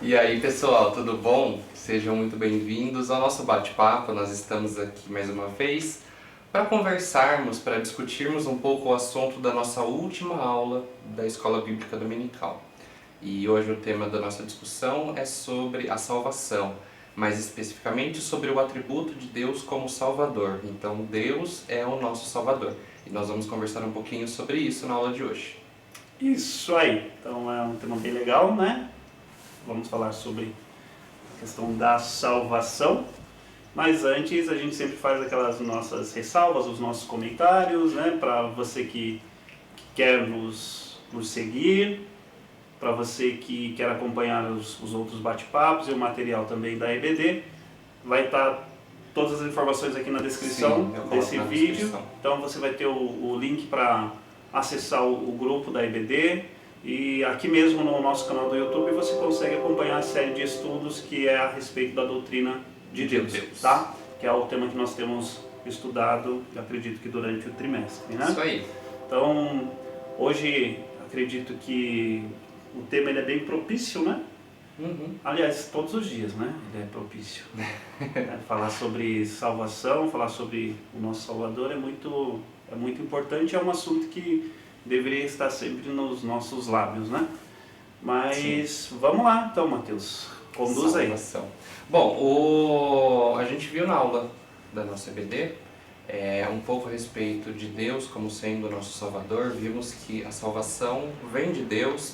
E aí, pessoal, tudo bom? Sejam muito bem-vindos ao nosso bate-papo. Nós estamos aqui mais uma vez para conversarmos, para discutirmos um pouco o assunto da nossa última aula da Escola Bíblica Dominical. E hoje o tema da nossa discussão é sobre a salvação, mais especificamente sobre o atributo de Deus como Salvador. Então, Deus é o nosso Salvador. E nós vamos conversar um pouquinho sobre isso na aula de hoje. Isso aí, então é um tema bem legal, né? Vamos falar sobre a questão da salvação, mas antes a gente sempre faz aquelas nossas ressalvas, os nossos comentários, né? Para você que quer nos seguir, para você que quer acompanhar os outros bate-papos e o material também da EBD, vai estar todas as informações aqui na descrição desse vídeo. Então você vai ter o link para acessar o grupo da EBD, e aqui mesmo no nosso canal do YouTube você consegue acompanhar a série de estudos que é a respeito da doutrina de Deus, tá? Que é o tema que nós temos estudado, acredito que durante o trimestre, né? Isso aí. Então, hoje acredito que o tema ele é bem propício, né? Aliás, todos os dias, né? Ele é propício. Falar sobre salvação, falar sobre o nosso Salvador é muito importante, é um assunto que deveria estar sempre nos nossos lábios, né? Mas sim. Vamos lá então, Matheus, conduz salvação. Aí. Bom, a gente viu na aula da nossa EBD um pouco a respeito de Deus como sendo o nosso Salvador. Vimos que a salvação vem de Deus,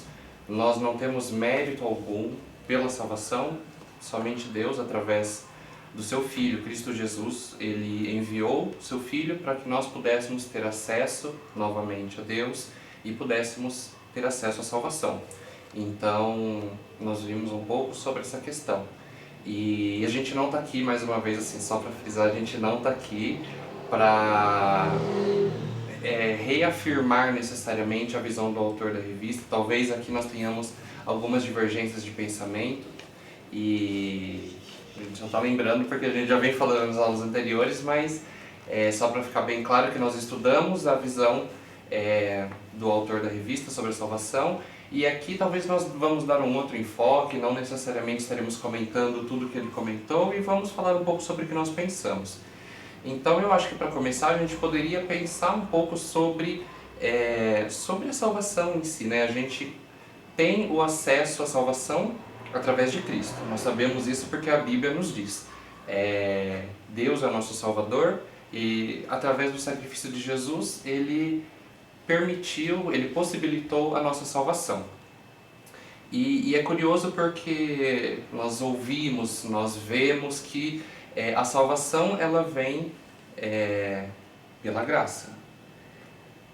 nós não temos mérito algum pela salvação, somente Deus através do seu Filho, Cristo Jesus. Ele enviou seu Filho para que nós pudéssemos ter acesso novamente a Deus e pudéssemos ter acesso à salvação. Então, nós vimos um pouco sobre essa questão. E a gente não está aqui, mais uma vez, assim, só para frisar, a gente não está aqui para reafirmar necessariamente a visão do autor da revista. Talvez aqui nós tenhamos algumas divergências de pensamento e a gente não está lembrando porque a gente já vem falando nas aulas anteriores, mas só para ficar bem claro que nós estudamos a visão do autor da revista sobre a salvação, e aqui talvez nós vamos dar um outro enfoque, não necessariamente estaremos comentando tudo que ele comentou, e vamos falar um pouco sobre o que nós pensamos. Então eu acho que para começar a gente poderia pensar um pouco sobre a salvação em si, né? A gente tem o acesso à salvação através de Cristo. Nós sabemos isso porque a Bíblia nos diz. Deus é o nosso Salvador e através do sacrifício de Jesus ele possibilitou a nossa salvação. E é curioso porque nós ouvimos, nós vemos que a salvação ela vem pela graça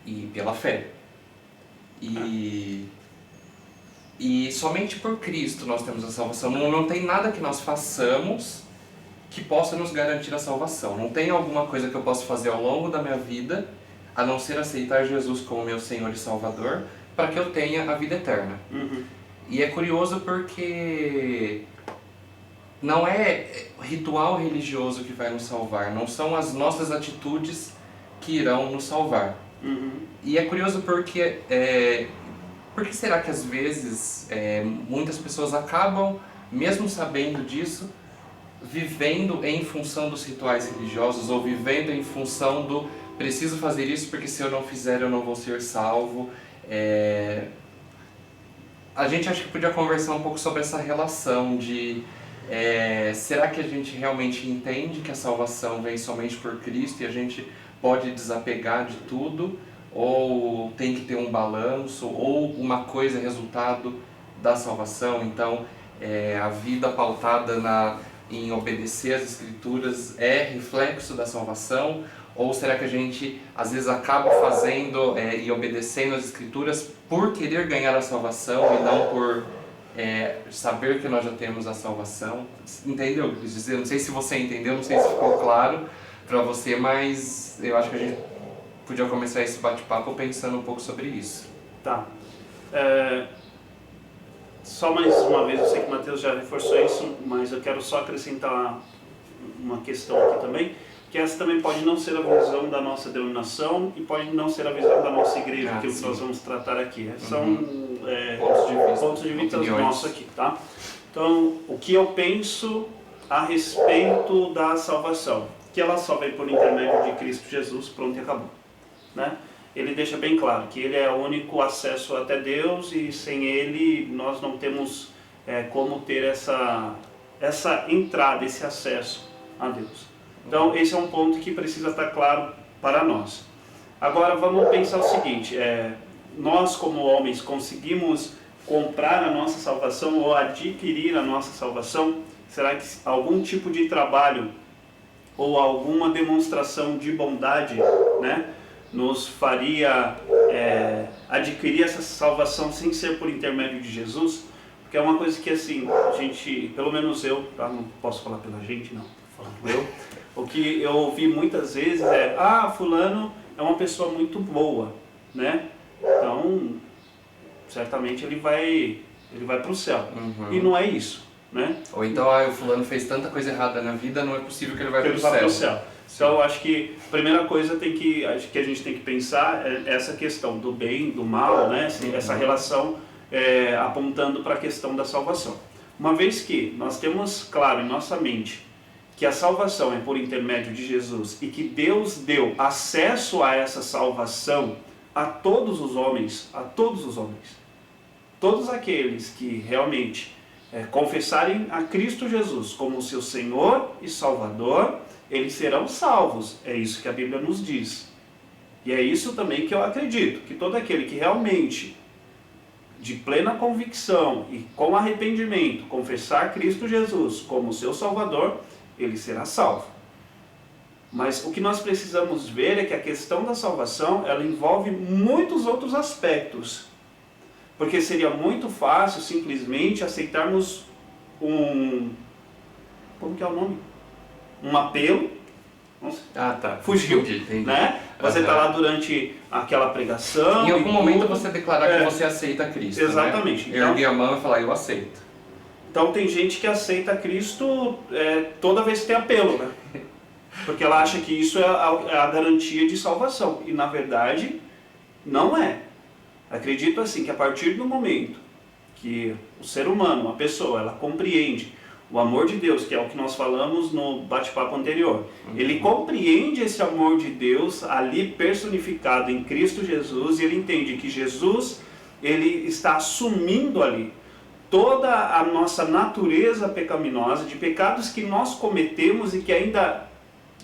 e pela fé. E somente por Cristo nós temos a salvação. Não tem nada que nós façamos que possa nos garantir a salvação. Não tem alguma coisa que eu possa fazer ao longo da minha vida, a não ser aceitar Jesus como meu Senhor e Salvador, para que eu tenha a vida eterna. E é curioso porque não é ritual religioso que vai nos salvar, não são as nossas atitudes que irão nos salvar. E é curioso porque... Por que será que às vezes muitas pessoas acabam, mesmo sabendo disso, vivendo em função dos rituais religiosos ou vivendo em função do preciso fazer isso porque se eu não fizer eu não vou ser salvo? A gente acha que podia conversar um pouco sobre essa relação de será que a gente realmente entende que a salvação vem somente por Cristo e a gente pode desapegar de tudo? Ou tem que ter um balanço, ou uma coisa é resultado da salvação? Então a vida pautada em obedecer às Escrituras é reflexo da salvação? Ou será que a gente às vezes acaba fazendo e obedecendo às Escrituras por querer ganhar a salvação e não por saber que nós já temos a salvação? Entendeu o que eu quis dizer? Não sei se você entendeu, não sei se ficou claro para você, mas eu acho que a gente podia começar esse bate-papo pensando um pouco sobre isso. Tá. Só mais uma vez, eu sei que o Matheus já reforçou isso, mas eu quero só acrescentar uma questão aqui também, que essa também pode não ser a visão da nossa denominação e pode não ser a visão da nossa igreja, que nós vamos tratar aqui. São pontos de vista nossos aqui, tá? Então, o que eu penso a respeito da salvação? Que ela só vem por intermédio de Cristo Jesus, pronto e acabou, né? Ele deixa bem claro que Ele é o único acesso até Deus e sem Ele nós não temos como ter essa entrada, esse acesso a Deus. Então esse é um ponto que precisa estar claro para nós. Agora vamos pensar o seguinte, nós como homens conseguimos comprar a nossa salvação ou adquirir a nossa salvação? Será que algum tipo de trabalho ou alguma demonstração de bondade, né, nos faria adquirir essa salvação sem ser por intermédio de Jesus? Porque é uma coisa que assim, a gente, pelo menos eu, tá? Não posso falar pela gente, não, tô falando eu. O que eu ouvi muitas vezes fulano é uma pessoa muito boa, né? Então, certamente ele vai para o céu. E não é isso, né? Ou então, o fulano fez tanta coisa errada na vida, não é possível que ele vai para o céu. Então, eu acho que a primeira coisa que a gente tem que pensar é essa questão do bem, do mal, né? Essa relação apontando para a questão da salvação. Uma vez que nós temos claro em nossa mente que a salvação é por intermédio de Jesus e que Deus deu acesso a essa salvação a todos os homens, todos aqueles que realmente confessarem a Cristo Jesus como seu Senhor e Salvador, eles serão salvos. É isso que a Bíblia nos diz. E é isso também que eu acredito, que todo aquele que realmente, de plena convicção e com arrependimento, confessar Cristo Jesus como seu Salvador, ele será salvo. Mas o que nós precisamos ver é que a questão da salvação, ela envolve muitos outros aspectos. Porque seria muito fácil simplesmente aceitarmos como que é o nome? Um apelo. Fugiu, entendi. Né? Você está lá durante aquela pregação. Em algum momento você declarar que você aceita Cristo. Exatamente. Né? Erguer a mão e falar, eu aceito. Então tem gente que aceita Cristo toda vez que tem apelo, né? Porque ela acha que isso é a garantia de salvação. E na verdade, não é. Acredito assim, que a partir do momento que o ser humano, a pessoa, ela compreende o amor de Deus, que é o que nós falamos no bate-papo anterior. Ele compreende esse amor de Deus ali personificado em Cristo Jesus, e ele entende que Jesus, ele está assumindo ali toda a nossa natureza pecaminosa, de pecados que nós cometemos e que ainda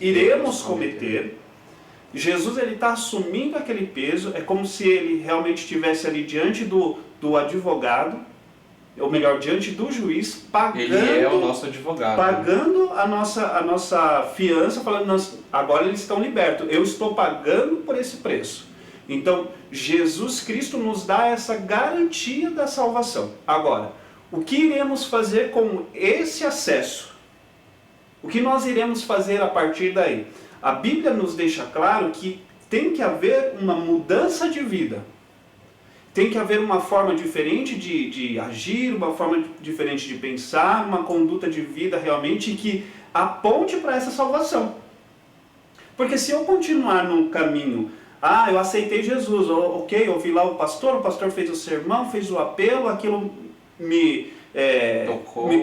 iremos cometer. Jesus, ele está assumindo aquele peso, é como se ele realmente estivesse ali diante do advogado, ou melhor, diante do juiz, pagando, ele é o nosso advogado, pagando a nossa fiança, falando, agora eles estão libertos, eu estou pagando por esse preço. Então, Jesus Cristo nos dá essa garantia da salvação. Agora, o que iremos fazer com esse acesso? O que nós iremos fazer a partir daí? A Bíblia nos deixa claro que tem que haver uma mudança de vida. Tem que haver uma forma diferente de agir, uma forma diferente de pensar, uma conduta de vida realmente que aponte para essa salvação. Porque se eu continuar num caminho, eu aceitei Jesus, ok, eu vi lá o pastor fez o sermão, fez o apelo, aquilo me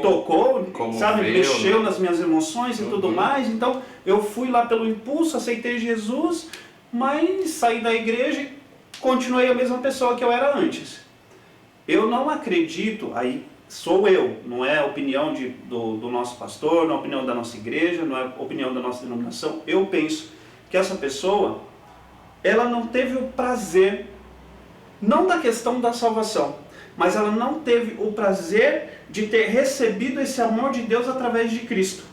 tocou, sabe, mexeu nas minhas emoções e tudo mais, então eu fui lá pelo impulso, aceitei Jesus, mas saí da igreja e continuei a mesma pessoa que eu era antes. Eu não acredito, aí sou eu, não é a opinião do nosso pastor, não é a opinião da nossa igreja, não é a opinião da nossa denominação, eu penso que essa pessoa, ela não teve o prazer, não da questão da salvação, mas ela não teve o prazer de ter recebido esse amor de Deus através de Cristo.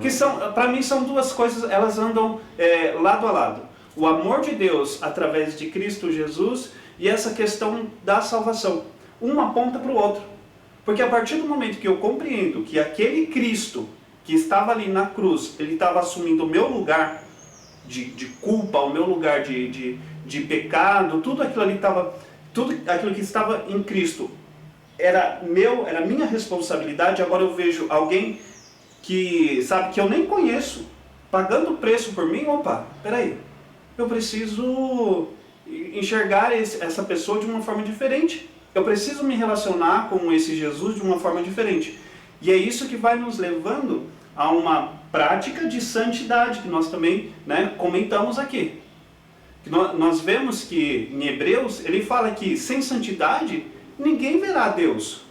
Que para mim são duas coisas, elas andam lado a lado. O amor de Deus através de Cristo Jesus e essa questão da salvação. Um aponta para o outro. Porque a partir do momento que eu compreendo que aquele Cristo que estava ali na cruz, ele estava assumindo o meu lugar de culpa, o meu lugar de pecado, tudo aquilo que estava em Cristo era minha responsabilidade. Agora eu vejo alguém que eu nem conheço, pagando o preço por mim. Opa, peraí, eu preciso enxergar essa pessoa de uma forma diferente. Eu preciso me relacionar com esse Jesus de uma forma diferente. E é isso que vai nos levando a uma prática de santidade, que nós também, né, comentamos aqui. Nós vemos que em Hebreus, ele fala que sem santidade, ninguém verá Deus.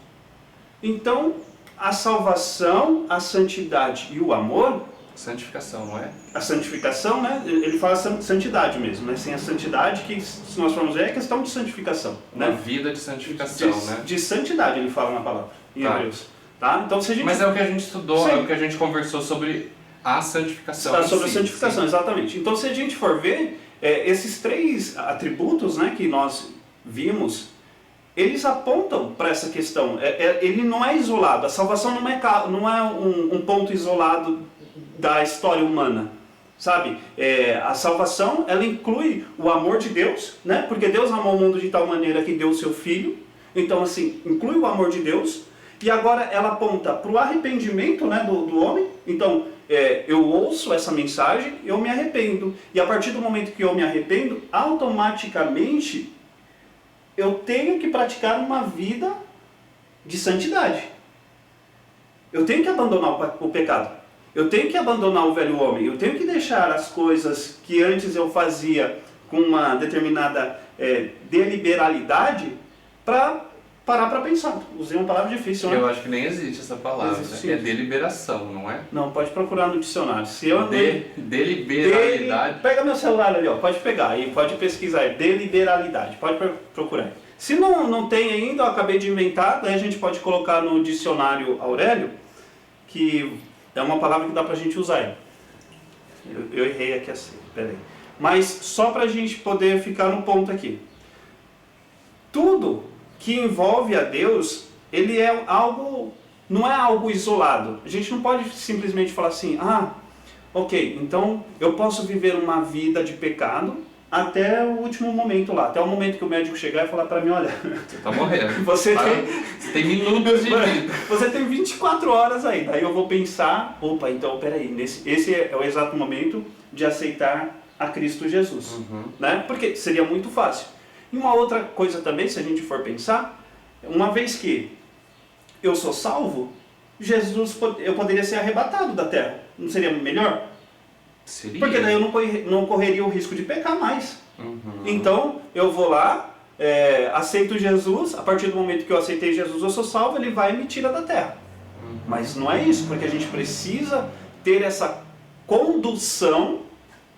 Então, a salvação, a santidade e o amor... Santificação, não é? A santificação, né? Ele fala santidade mesmo, né? Sem a santidade, que se nós formos ver, é questão de santificação. Uma né? vida de santificação, né? De santidade, ele fala na palavra, em Hebreus. Tá? Então, se a gente... Mas é o que a gente estudou, Sim. é o que a gente conversou sobre a santificação. Sobre a santificação, sim. Exatamente. Então, se a gente for ver, esses 3 atributos, né, que nós vimos, eles apontam para essa questão. Ele não é isolado. A salvação não é um ponto isolado da história humana, sabe? A salvação, ela inclui o amor de Deus, né? Porque Deus amou o mundo de tal maneira que deu o seu Filho. Então, assim, inclui o amor de Deus. E agora ela aponta para o arrependimento, né, do homem. Então, eu ouço essa mensagem, eu me arrependo. E a partir do momento que eu me arrependo, automaticamente eu tenho que praticar uma vida de santidade. Eu tenho que abandonar o pecado. Eu tenho que abandonar o velho homem. Eu tenho que deixar as coisas que antes eu fazia com uma determinada deliberalidade para parar para pensar. Usei uma palavra difícil, né? Eu acho que nem existe essa palavra. Existe, É deliberação, não é? Não, pode procurar no dicionário. Se eu Deliberalidade. Pega meu celular ali, ó, pode pegar e pode pesquisar aí. Deliberalidade, pode procurar. Se não tem ainda, eu acabei de inventar, daí a gente pode colocar no dicionário Aurélio, que é uma palavra que dá pra gente usar aí. Eu errei aqui assim, peraí. Mas só pra gente poder ficar no ponto aqui. Tudo que envolve a Deus, ele é algo, não é algo isolado. A gente não pode simplesmente falar assim, ok, então eu posso viver uma vida de pecado até o último momento lá, até o momento que o médico chegar e falar para mim, olha, você tá morrendo. Você tem minutos de vida. Você tem 24 horas aí. Daí eu vou pensar, opa, então peraí, esse é o exato momento de aceitar a Cristo Jesus. Né? Porque seria muito fácil. E uma outra coisa também, se a gente for pensar, uma vez que eu sou salvo, eu poderia ser arrebatado da terra. Não seria melhor? Seria. Porque daí eu não correria o risco de pecar mais. Então, eu vou lá, aceito Jesus, a partir do momento que eu aceitei Jesus, eu sou salvo, ele vai e me tira da terra. Mas não é isso, porque a gente precisa ter essa condução.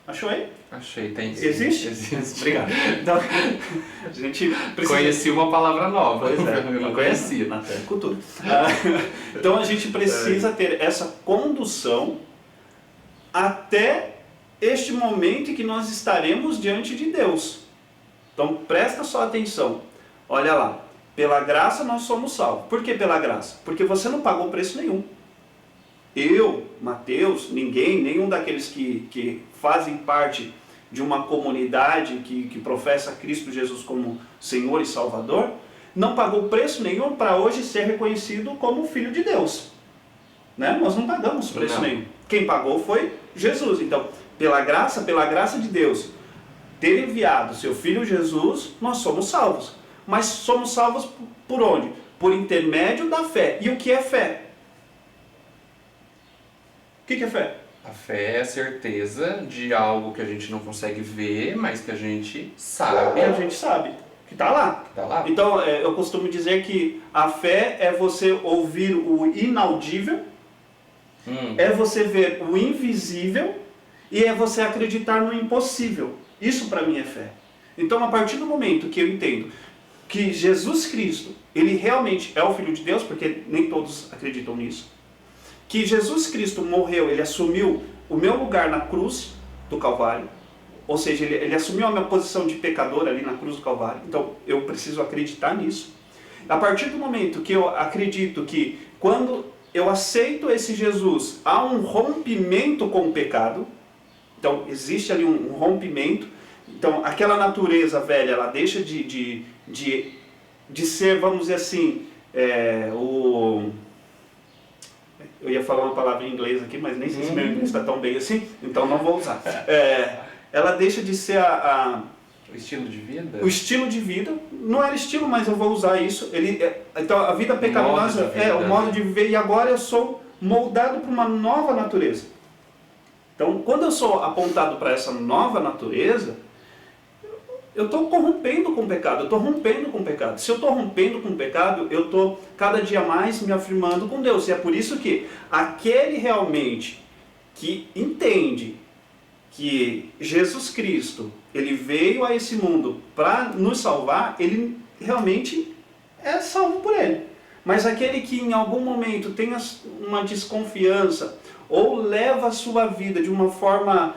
Achou aí? Achei, tem sim. Existe? Existe. Obrigado. Então, a gente precisa... Conheci uma palavra nova. Pois é, eu não conhecia. Na terra cultura. Então a gente precisa ter essa condução até este momento em que nós estaremos diante de Deus. Então presta só atenção. Olha lá. Pela graça nós somos salvos. Por que pela graça? Porque você não pagou preço nenhum. Eu, Mateus, ninguém, nenhum daqueles que fazem parte de uma comunidade que professa Cristo Jesus como Senhor e Salvador, não pagou preço nenhum para hoje ser reconhecido como Filho de Deus. Né? Nós não pagamos preço nenhum. Quem pagou foi Jesus. Então, pela graça de Deus, ter enviado seu Filho Jesus, nós somos salvos. Mas somos salvos por onde? Por intermédio da fé. E o que é fé? O que é fé? A fé é a certeza de algo que a gente não consegue ver, mas que a gente sabe. Que a gente sabe. Que está lá. Tá lá. Então, eu costumo dizer que a fé é você ouvir o inaudível, é você ver o invisível e é você acreditar no impossível. Isso para mim é fé. Então, a partir do momento que eu entendo que Jesus Cristo, ele realmente é o Filho de Deus, porque nem todos acreditam nisso, que Jesus Cristo morreu, ele assumiu o meu lugar na cruz do Calvário, ou seja, ele assumiu a minha posição de pecador ali na cruz do Calvário, então eu preciso acreditar nisso. A partir do momento que eu acredito que quando eu aceito esse Jesus, há um rompimento com o pecado, então existe ali um rompimento, então aquela natureza velha, ela deixa de ser, vamos dizer assim, eu ia falar uma palavra em inglês aqui, mas nem sei se meu inglês está tão bem assim, então não vou usar. Ela deixa de ser O estilo de vida? O estilo de vida, não era estilo, mas eu vou usar isso. Então a vida pecaminosa é o modo de viver, e agora eu sou moldado para uma nova natureza. Então, quando eu sou apontado para essa nova natureza, eu estou corrompendo com o pecado, eu estou rompendo com o pecado. Se eu estou rompendo com o pecado, eu estou cada dia mais me afirmando com Deus. E é por isso que aquele realmente que entende que Jesus Cristo, ele veio a esse mundo para nos salvar, ele realmente é salvo por ele. Mas aquele que em algum momento tem uma desconfiança ou leva a sua vida de uma forma,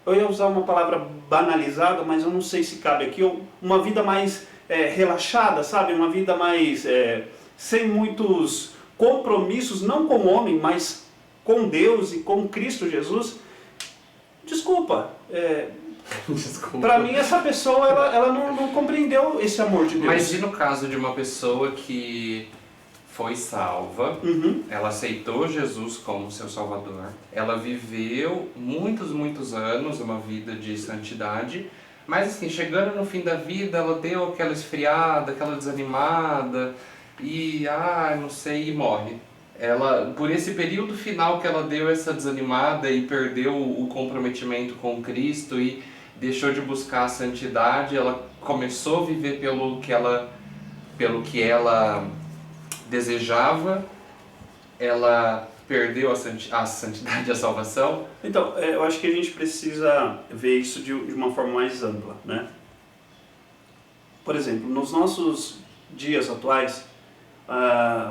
eu ia usar uma palavra banalizada, mas eu não sei se cabe aqui, uma vida mais relaxada, sabe? Uma vida mais sem muitos compromissos, não com o homem, mas com Deus e com Cristo Jesus. Desculpa. Para mim essa pessoa ela não compreendeu esse amor de Deus. Mas e no caso de uma pessoa que foi salva, ela aceitou Jesus como seu Salvador, ela viveu muitos anos uma vida de santidade, mas assim, chegando no fim da vida, ela deu aquela esfriada, aquela desanimada e, não sei, e morre. Ela, por esse período final que ela deu essa desanimada e perdeu o comprometimento com Cristo e deixou de buscar a santidade, ela começou a viver pelo que ela desejava, ela perdeu a santidade e a salvação. Então, eu acho que a gente precisa ver isso de uma forma mais ampla, né? Por exemplo, nos nossos dias atuais,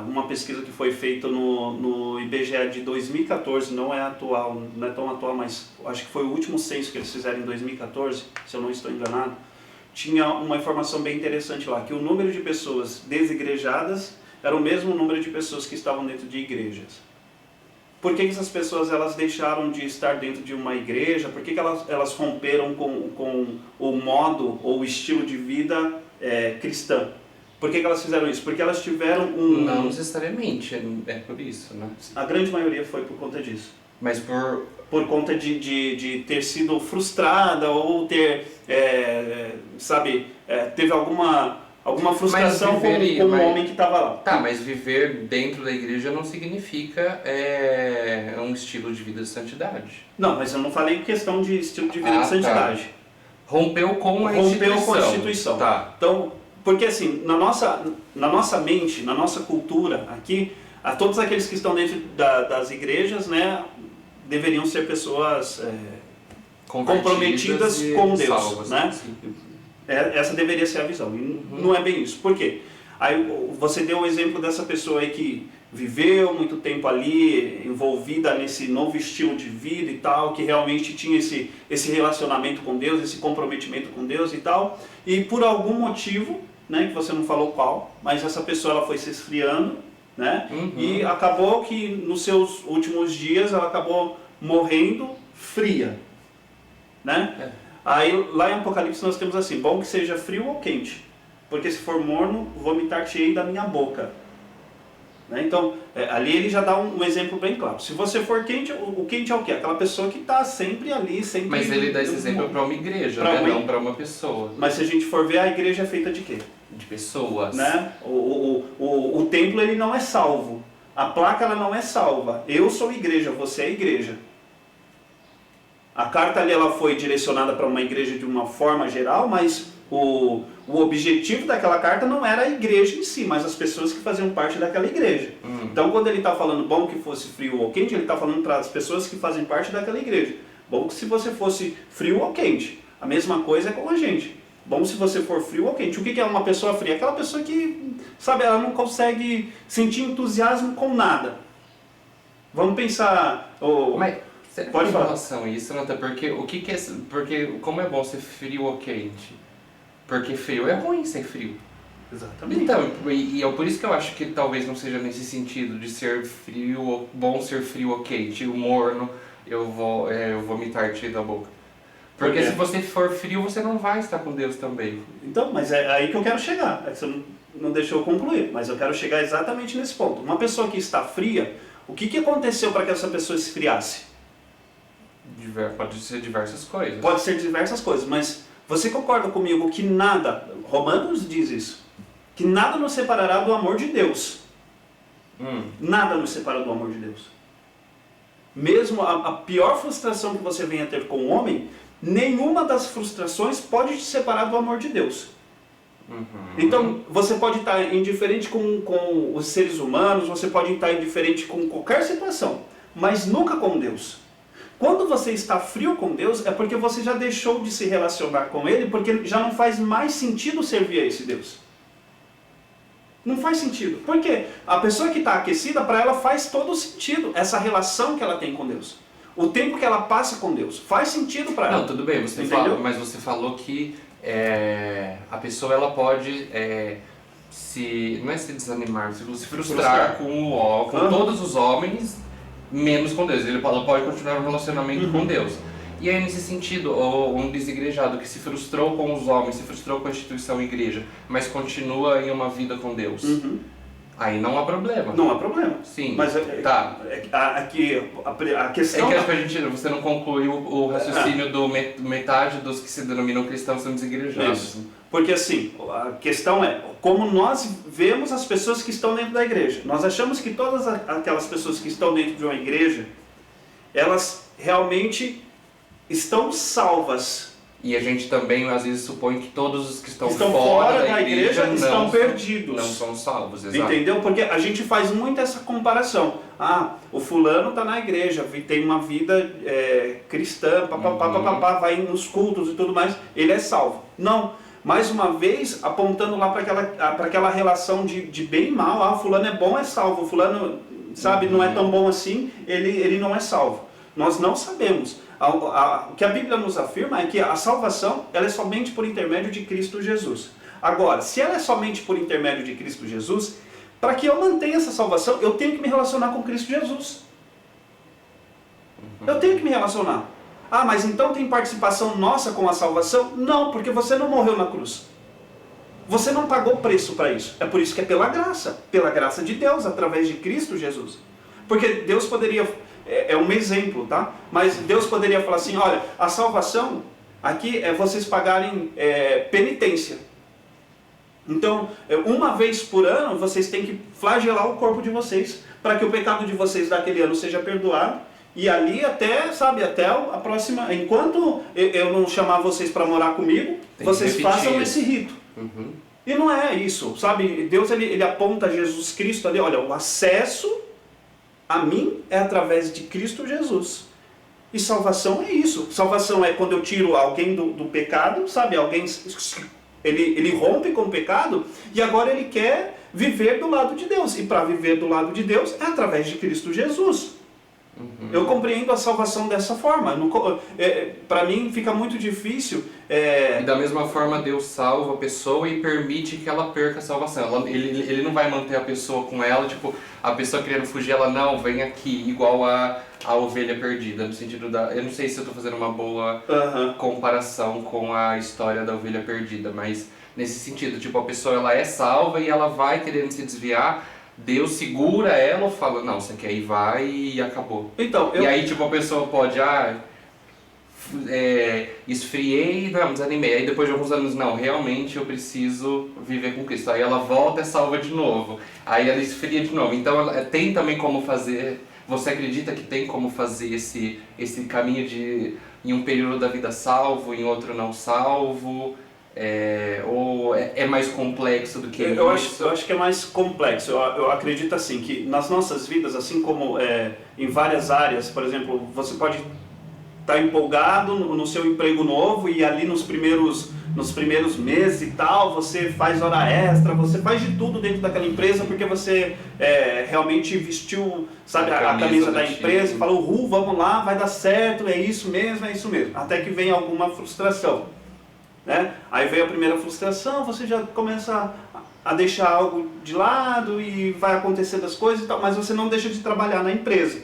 uma pesquisa que foi feita no IBGE de 2014, não é atual, não é tão atual, mas acho que foi o último censo que eles fizeram em 2014, se eu não estou enganado, tinha uma informação bem interessante lá, que o número de pessoas desigrejadas era o mesmo número de pessoas que estavam dentro de igrejas. Por que essas pessoas elas deixaram de estar dentro de uma igreja? Por que elas romperam com o modo ou o estilo de vida cristã? Por que elas fizeram isso? Porque elas tiveram Não necessariamente, é por isso, né? A grande maioria foi por conta disso. Mas por conta de ter sido frustrada ou ter, teve alguma frustração com o homem que estava lá. Tá, mas viver dentro da igreja não significa um estilo de vida de santidade. Não, mas eu não falei em questão de estilo de vida de santidade. Tá. Rompeu com a instituição. Tá. Então, porque assim, na nossa mente, na nossa cultura aqui, todos aqueles que estão dentro das igrejas, né, deveriam ser pessoas comprometidas com Deus, salvas, né? Essa deveria ser a visão. E não é bem isso. Por quê? Aí você deu o exemplo dessa pessoa aí que viveu muito tempo ali, envolvida nesse novo estilo de vida e tal, que realmente tinha esse relacionamento com Deus, esse comprometimento com Deus e tal, e por algum motivo, né, que você não falou qual, mas essa pessoa ela foi se esfriando, né, e acabou que nos seus últimos dias ela acabou morrendo fria, né? Aí lá em Apocalipse nós temos assim: bom que seja frio ou quente, porque se for morno, vomitar-te-ei da minha boca. Né? Então, ali ele já dá um exemplo bem claro. Se você for quente, o quente é o quê? Aquela pessoa que está sempre ali, sempre... Mas ele dá esse exemplo para uma igreja, né? Não para uma pessoa. Mas se a gente for ver, a igreja é feita de quê? De pessoas. Né? O templo ele não é salvo. A placa ela não é salva. Eu sou igreja, você é igreja. A carta ali ela foi direcionada para uma igreja de uma forma geral, mas o objetivo daquela carta não era a igreja em si, mas as pessoas que faziam parte daquela igreja. Então quando ele está falando bom que fosse frio ou quente, ele está falando para as pessoas que fazem parte daquela igreja. Bom que se você fosse frio ou quente. A mesma coisa é com a gente. Bom se você for frio ou quente. O que é uma pessoa fria? Aquela pessoa que, sabe, ela não consegue sentir entusiasmo com nada. Vamos pensar... Mas será que tem relação a isso, Nata? Porque porque como é bom ser frio ou quente? Porque frio é ruim ser frio. Exatamente. Então, e é por isso que eu acho que talvez não seja nesse sentido de ser frio, ou bom ser frio ou quente. O morno, eu vou vomitar-te da boca. Porque se você for frio, você não vai estar com Deus também. Então, mas é aí que eu quero chegar. É que você não deixou eu concluir, mas eu quero chegar exatamente nesse ponto. Uma pessoa que está fria, o que aconteceu para que essa pessoa esfriasse? pode ser diversas coisas. Pode ser diversas coisas, mas você concorda comigo que nada, Romanos diz isso, que nada nos separará do amor de Deus. Nada nos separa do amor de Deus. Mesmo a pior frustração que você venha ter com o homem, nenhuma das frustrações pode te separar do amor de Deus. Então, você pode estar indiferente com os seres humanos, você pode estar indiferente com qualquer situação, mas nunca com Deus. Quando você está frio com Deus, é porque você já deixou de se relacionar com Ele, porque já não faz mais sentido servir a esse Deus. Não faz sentido. Por quê? A pessoa que está aquecida, para ela faz todo sentido essa relação que ela tem com Deus. O tempo que ela passa com Deus. Faz sentido para ela. Não, tudo bem, mas você falou que a pessoa ela pode não é se desanimar, se frustrar com todos os homens, menos com Deus. Ela pode continuar um relacionamento com Deus. E aí, nesse sentido, um desigrejado que se frustrou com os homens, se frustrou com a instituição igreja, mas continua em uma vida com Deus, aí não há problema. Não há problema. Sim, mas tá. Aqui, a questão... É que você não concluiu o raciocínio do metade dos que se denominam cristãos são desigrejados. Isso. Porque assim, a questão é como nós vemos as pessoas que estão dentro da igreja. Nós achamos que todas aquelas pessoas que estão dentro de uma igreja, elas realmente estão salvas. E a gente também às vezes supõe que todos os que estão fora da igreja estão perdidos. Não são salvos, exato. Entendeu? Porque a gente faz muito essa comparação. O fulano está na igreja, tem uma vida cristã, vai nos cultos e tudo mais, ele é salvo. Não. Mais uma vez, apontando lá para aquela relação de bem e mal. Fulano é bom, é salvo. Fulano, não é tão bom assim, ele não é salvo. Nós não sabemos. O que a Bíblia nos afirma é que a salvação ela é somente por intermédio de Cristo Jesus. Agora, se ela é somente por intermédio de Cristo Jesus, para que eu mantenha essa salvação, eu tenho que me relacionar com Cristo Jesus. Eu tenho que me relacionar. Mas então tem participação nossa com a salvação? Não, porque você não morreu na cruz. Você não pagou preço para isso. É por isso que é pela graça de Deus, através de Cristo Jesus. Porque Deus poderia... É um exemplo, tá? Mas Deus poderia falar assim, olha, a salvação aqui é vocês pagarem penitência. Então, uma vez por ano, vocês têm que flagelar o corpo de vocês, para que o pecado de vocês daquele ano seja perdoado, e ali até a próxima, enquanto eu não chamar vocês para morar comigo, vocês façam esse rito. E não é isso, sabe? Deus ele aponta Jesus Cristo ali, olha, o acesso a mim é através de Cristo Jesus. E salvação é isso. Salvação é quando eu tiro alguém do pecado, sabe? Alguém, ele rompe com o pecado e agora ele quer viver do lado de Deus. E para viver do lado de Deus é através de Cristo Jesus. Eu compreendo a salvação dessa forma. Para mim fica muito difícil. E da mesma forma Deus salva a pessoa e permite que ela perca a salvação. Ele não vai manter a pessoa com ela, tipo, a pessoa querendo fugir, ela não, vem aqui, igual a ovelha perdida, no sentido eu não sei se eu estou fazendo uma boa comparação com a história da ovelha perdida, mas nesse sentido, tipo, a pessoa ela é salva e ela vai querendo se desviar, Deus segura ela ou fala, não, você quer ir, vai e acabou. Então, E aí, tipo, a pessoa pode, esfriei, não, desanimei. Aí depois de alguns anos, não, realmente eu preciso viver com Cristo. Aí ela volta e salva de novo. Aí ela esfria de novo. Então tem também como fazer, você acredita que tem como fazer esse caminho de, em um período da vida salvo, em outro não salvo? Ou é mais complexo do que isso? Eu acho que é mais complexo. Eu acredito assim, que nas nossas vidas, assim como em várias áreas, por exemplo, você pode estar empolgado no seu emprego novo e ali nos primeiros meses e tal, você faz hora extra, você faz de tudo dentro daquela empresa porque você realmente vestiu, sabe, a camisa da empresa e falou, vamos lá, vai dar certo, é isso mesmo. Até que vem alguma frustração. Né? Aí veio a primeira frustração, você já começa a deixar algo de lado e vai acontecendo as coisas e tal, mas você não deixa de trabalhar na empresa.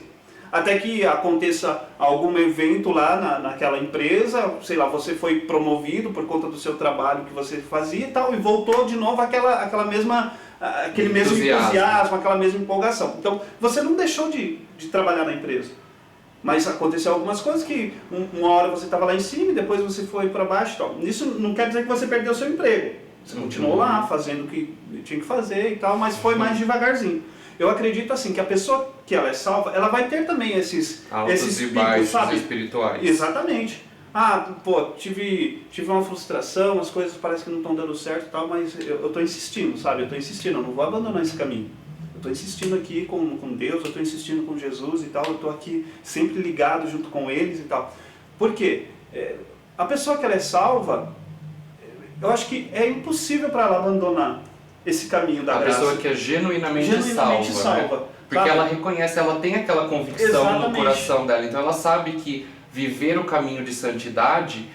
Até que aconteça algum evento lá naquela empresa, sei lá, você foi promovido por conta do seu trabalho que você fazia e tal, e voltou de novo aquele mesmo entusiasmo, aquela mesma empolgação. Então, você não deixou de trabalhar na empresa. Mas aconteceu algumas coisas que uma hora você estava lá em cima e depois você foi para baixo e tal. Isso não quer dizer que você perdeu seu emprego. Você continuou lá fazendo o que tinha que fazer e tal, mas foi mais devagarzinho. Eu acredito assim que a pessoa que ela é salva, ela vai ter também esses altos e picos, baixos, sabe? espirituais. Exatamente. Ah, pô, tive uma frustração, as coisas parecem que não estão dando certo e tal, mas eu estou insistindo, sabe? Eu estou insistindo, eu não vou abandonar esse caminho. Eu estou insistindo aqui com Deus, eu estou insistindo com Jesus e tal, eu estou aqui sempre ligado junto com eles e tal. Por quê? A pessoa que ela é salva, eu acho que é impossível para ela abandonar esse caminho da graça. A pessoa que é genuinamente salva. Né? Porque sabe? ela reconhece, ela tem aquela convicção Exatamente. no coração dela, então ela sabe que viver o caminho de santidade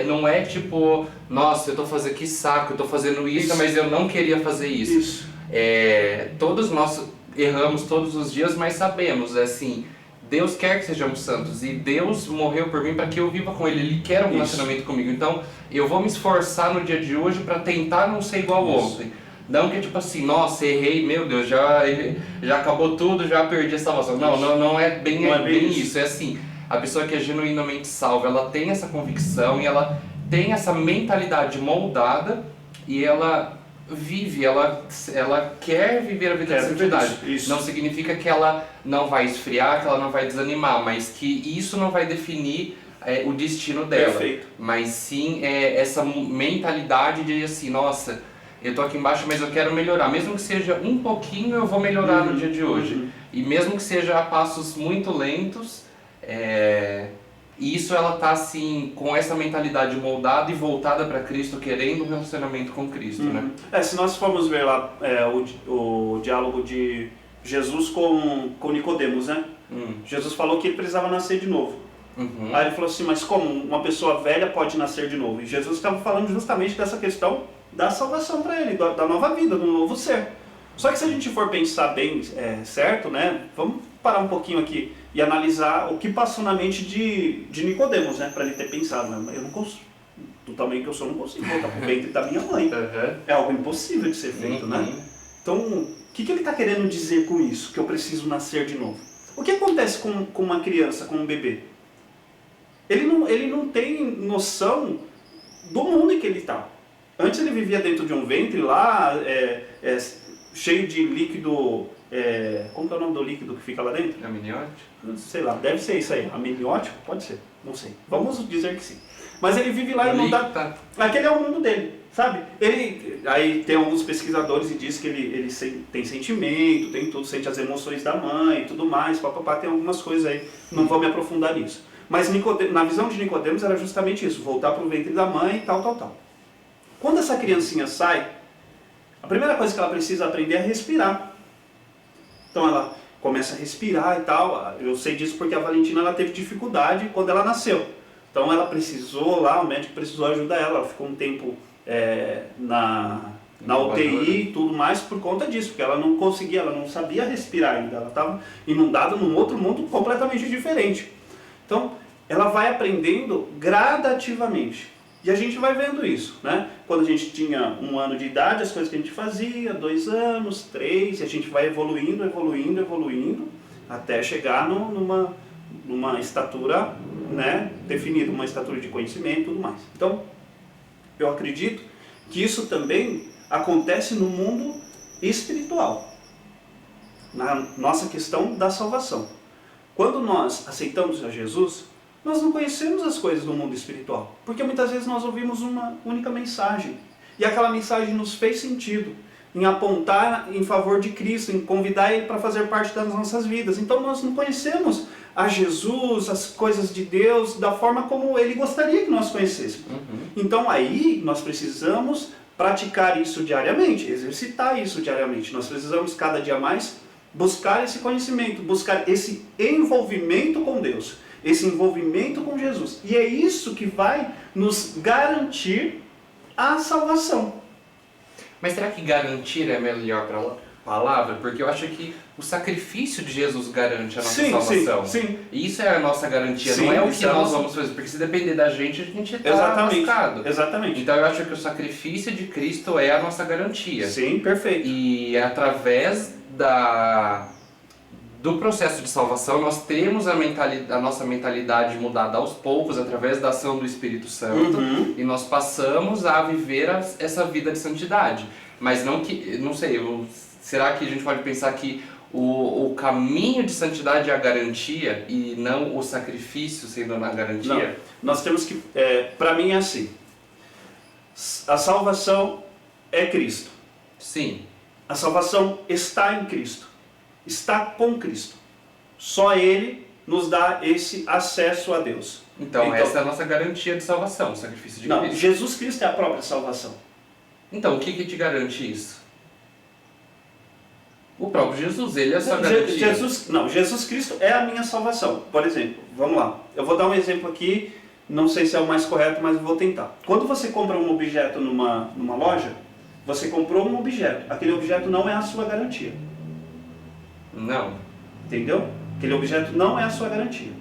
não é tipo, nossa, eu tô fazendo, que saco, eu tô fazendo isso, mas eu não queria fazer isso. Todos nós erramos todos os dias, mas sabemos, assim, Deus quer que sejamos santos e Deus morreu por mim para que eu viva com Ele, Ele quer um relacionamento comigo, então eu vou me esforçar no dia de hoje para tentar não ser igual ontem. Não que tipo assim, nossa, errei, meu Deus, já acabou tudo, já perdi a salvação. Não é bem isso, é assim. A pessoa que é genuinamente salva, ela tem essa convicção e ela tem essa mentalidade moldada e ela vive, ela quer viver a vida de santidade. Não significa que ela não vai esfriar, que ela não vai desanimar, mas que isso não vai definir o destino dela. Perfeito. Mas sim essa mentalidade de assim, nossa, eu tô aqui embaixo, mas eu quero melhorar. Mesmo que seja um pouquinho, eu vou melhorar no dia de hoje. E mesmo que seja a passos muito lentos, e isso ela tá assim, com essa mentalidade moldada e voltada para Cristo, querendo um relacionamento com Cristo, né? Se nós formos ver lá o diálogo de Jesus com Nicodemos, né? Jesus falou que ele precisava nascer de novo. Aí ele falou assim, mas como uma pessoa velha pode nascer de novo? E Jesus estava falando justamente dessa questão da salvação para ele, da nova vida, do novo ser. Só que se a gente for pensar bem certo, né? Vamos parar um pouquinho aqui e analisar o que passou na mente de Nicodemos, né? Para ele ter pensado, né? Eu não consigo, do tamanho que eu sou, não consigo voltar para o ventre da minha mãe. É algo impossível de ser feito, né? Então, o que ele está querendo dizer com isso? Que eu preciso nascer de novo. O que acontece com uma criança, com um bebê? Ele não tem noção do mundo em que ele está. Antes ele vivia dentro de um ventre lá, cheio de líquido. Como que é o nome do líquido que fica lá dentro? Amniótico? Sei lá, deve ser isso aí. Amniótico? Pode ser, não sei. Vamos dizer que sim. Mas ele vive lá e não dá. Aquele é o mundo dele, sabe? Aí tem alguns pesquisadores e diz que ele tem sentimento, tem tudo, sente as emoções da mãe e tudo mais, papapá, tem algumas coisas aí, não vou me aprofundar nisso. Mas na visão de Nicodemos era justamente isso, voltar para o ventre da mãe e tal. Quando essa criancinha sai, a primeira coisa que ela precisa aprender é respirar. Então ela começa a respirar e tal. Eu sei disso porque a Valentina ela teve dificuldade quando ela nasceu. Então ela precisou lá, o médico precisou ajudar ela. Ela ficou um tempo na UTI e tudo mais por conta disso, porque ela não conseguia, ela não sabia respirar ainda. Ela estava inundada num outro mundo completamente diferente. Então ela vai aprendendo gradativamente. E a gente vai vendo isso, né? Quando a gente tinha 1 ano de idade, as coisas que a gente fazia, 2 anos, 3, e a gente vai evoluindo, até chegar numa estatura, né, definida, uma estatura de conhecimento e tudo mais. Então, eu acredito que isso também acontece no mundo espiritual, na nossa questão da salvação. Quando nós aceitamos a Jesus, nós não conhecemos as coisas do mundo espiritual, porque muitas vezes nós ouvimos uma única mensagem, e aquela mensagem nos fez sentido, em apontar em favor de Cristo, em convidar Ele para fazer parte das nossas vidas. Então nós não conhecemos a Jesus, as coisas de Deus, da forma como Ele gostaria que nós conhecêssemos. Então aí nós precisamos praticar isso diariamente, exercitar isso diariamente. Nós precisamos cada dia mais buscar esse conhecimento, buscar esse envolvimento com Deus, esse envolvimento com Jesus. E é isso que vai nos garantir a salvação. Mas será que garantir é a melhor palavra? Porque eu acho que o sacrifício de Jesus garante a nossa salvação. Sim. E isso é a nossa garantia, não é o que nós vamos fazer. Porque se depender da gente, a gente está lascado. Exatamente. Então eu acho que o sacrifício de Cristo é a nossa garantia. Sim, perfeito. E é através do processo de salvação, nós temos a nossa mentalidade mudada aos poucos, através da ação do Espírito Santo, e nós passamos a viver essa vida de santidade. Mas não que, não sei, será que a gente pode pensar que o caminho de santidade é a garantia e não o sacrifício sendo a garantia? Não, nós temos que, para mim é assim, a salvação é Cristo. Sim. A salvação está em Cristo, está com Cristo. Só Ele nos dá esse acesso a Deus. Então essa é a nossa garantia de salvação, o sacrifício de Cristo. Jesus Cristo é a própria salvação. Então, o que te garante isso? O próprio Jesus, ele é a sua garantia. Jesus Cristo é a minha salvação. Por exemplo, vamos lá. Eu vou dar um exemplo aqui, não sei se é o mais correto, mas vou tentar. Quando você compra um objeto numa loja, você comprou um objeto. Aquele objeto não é a sua garantia. Não. Entendeu? Aquele objeto não é a sua garantia.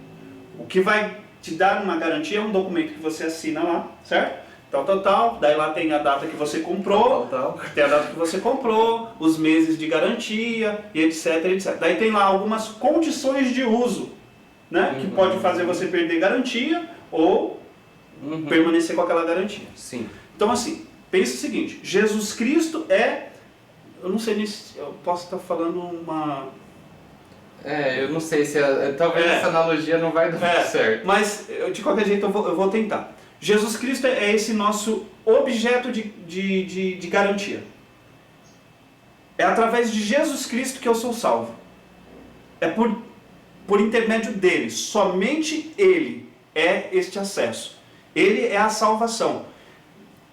O que vai te dar uma garantia é um documento que você assina lá, certo? Tal. Daí lá tem a data que você comprou, tem a data que você comprou, os meses de garantia, e etc. Daí tem lá algumas condições de uso, né? Que pode fazer você perder garantia ou permanecer com aquela garantia. Sim. Então assim, pense o seguinte, Jesus Cristo eu não sei se eu posso estar falando uma... eu não sei se... talvez essa analogia não vai dar certo. Mas, de qualquer jeito, eu vou tentar. Jesus Cristo é esse nosso objeto de garantia. É através de Jesus Cristo que eu sou salvo. É por intermédio dele. Somente ele é este acesso. Ele é a salvação.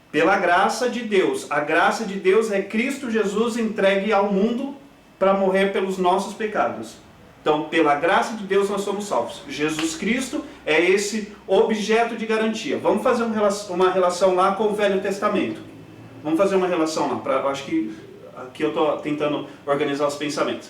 Pela graça de Deus. A graça de Deus é Cristo Jesus entregue ao mundo para morrer pelos nossos pecados. Então, pela graça de Deus, nós somos salvos. Jesus Cristo é esse objeto de garantia. Vamos fazer uma relação lá com o Velho Testamento. Vamos fazer uma relação lá. Eu acho que aqui eu estou tentando organizar os pensamentos.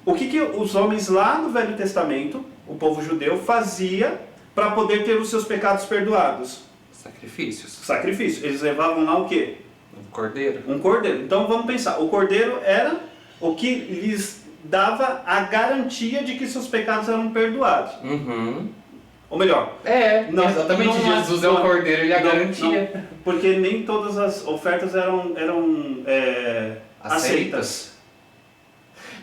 O que os homens lá no Velho Testamento, o povo judeu, fazia para poder ter os seus pecados perdoados? Sacrifícios. Eles levavam lá o quê? Um cordeiro. Um cordeiro. Então, vamos pensar. O cordeiro era o que lhes dava a garantia de que seus pecados eram perdoados. Ou melhor... exatamente. Jesus é o cordeiro e a garantia. Não, porque nem todas as ofertas eram aceitas.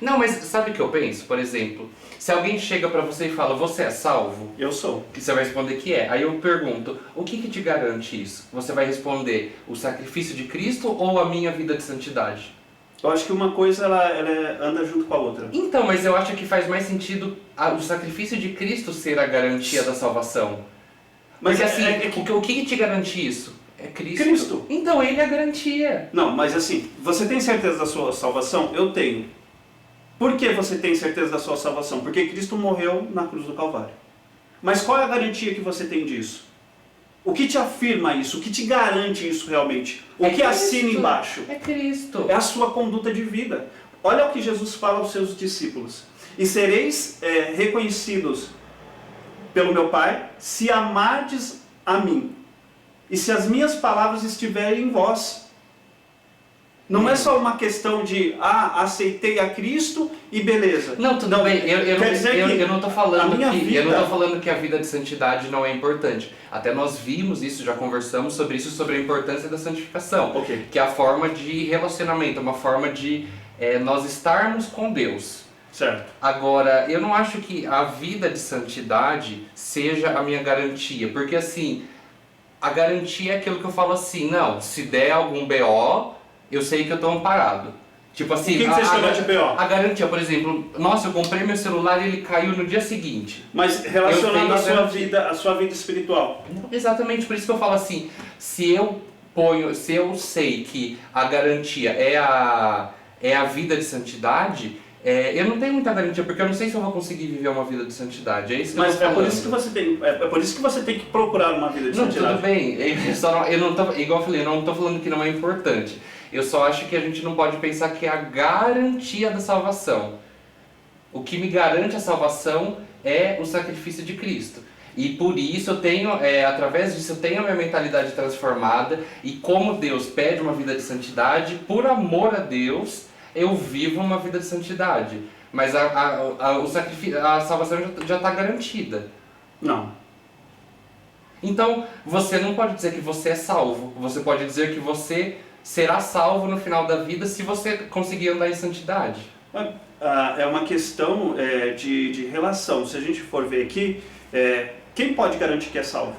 Não, mas sabe o que eu penso? Por exemplo, se alguém chega pra você e fala, você é salvo? Eu sou. E você vai responder que é. Aí eu pergunto, o que te garante isso? Você vai responder, o sacrifício de Cristo ou a minha vida de santidade? Eu acho que uma coisa ela anda junto com a outra. Então, mas eu acho que faz mais sentido o sacrifício de Cristo ser a garantia da salvação. Mas porque assim, o que te garante isso? É Cristo. Então ele é a garantia. Não, mas assim, você tem certeza da sua salvação? Eu tenho. Por que você tem certeza da sua salvação? Porque Cristo morreu na cruz do Calvário. Mas qual é a garantia que você tem disso? O que te afirma isso? O que te garante isso realmente? O que assina embaixo? É Cristo. É a sua conduta de vida. Olha o que Jesus fala aos seus discípulos. E sereis reconhecidos pelo meu Pai, se amardes a mim. E se as minhas palavras estiverem em vós. Não é só uma questão de, aceitei a Cristo e beleza. Não, tudo bem. Eu não estou falando que a vida de santidade não é importante. Até nós vimos isso, já conversamos sobre isso, sobre a importância da santificação. Que é a forma de relacionamento, uma forma de nós estarmos com Deus. Certo. Agora, eu não acho que a vida de santidade seja a minha garantia. Porque assim, a garantia é aquilo que eu falo assim, não, se der algum BO... eu sei que eu estou amparado. Tipo assim, o que você chama de BO? A garantia, por exemplo, nossa, eu comprei meu celular e ele caiu no dia seguinte. Mas relacionando a sua vida espiritual. Exatamente, por isso que eu falo assim, se eu sei que a garantia é a vida de santidade, eu não tenho muita garantia, porque eu não sei se eu vou conseguir viver uma vida de santidade. É isso que eu tô falando. Por isso que você tem que procurar uma vida de santidade. Tudo bem, igual eu falei, eu não estou falando que não é importante. Eu só acho que a gente não pode pensar que é a garantia da salvação. O que me garante a salvação é o sacrifício de Cristo. E por isso eu tenho, através disso eu tenho a minha mentalidade transformada. E como Deus pede uma vida de santidade, por amor a Deus, eu vivo uma vida de santidade. Mas a salvação já está garantida. Não. Então, você não pode dizer que você é salvo. Você pode dizer que você será salvo no final da vida se você conseguir andar em santidade. É uma questão de relação. Se a gente for ver aqui, quem pode garantir que é salvo?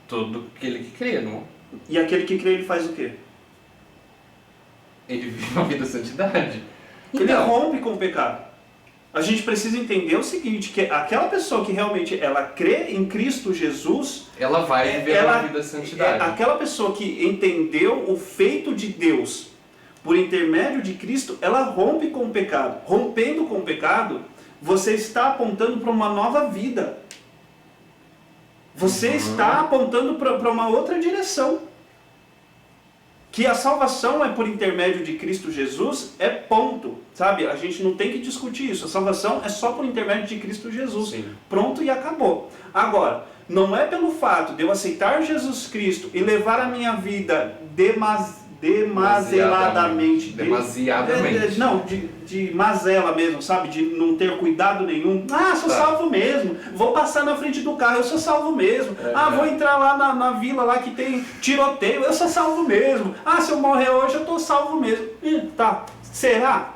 Todo aquele que crê, não? E aquele que crê, ele faz o quê? Ele vive uma vida de santidade. Ele rompe com o pecado. A gente precisa entender o seguinte, que aquela pessoa que realmente ela crê em Cristo Jesus, ela vai viver uma vida de santidade. Aquela pessoa que entendeu o feito de Deus por intermédio de Cristo, ela rompe com o pecado. Rompendo com o pecado, você está apontando para uma nova vida. Você está apontando para uma outra direção. Que a salvação é por intermédio de Cristo Jesus, é ponto. Sabe? A gente não tem que discutir isso. A salvação é só por intermédio de Cristo Jesus. Sim. Pronto e acabou. Agora, não é pelo fato de eu aceitar Jesus Cristo e levar a minha vida demasiadamente. Não, de mazela mesmo, sabe? De não ter cuidado nenhum. Ah, sou salvo mesmo. Vou passar na frente do carro, eu sou salvo mesmo. Vou entrar lá na vila lá que tem tiroteio, eu sou salvo mesmo. Ah, se eu morrer hoje, eu tô salvo mesmo. Tá. Será?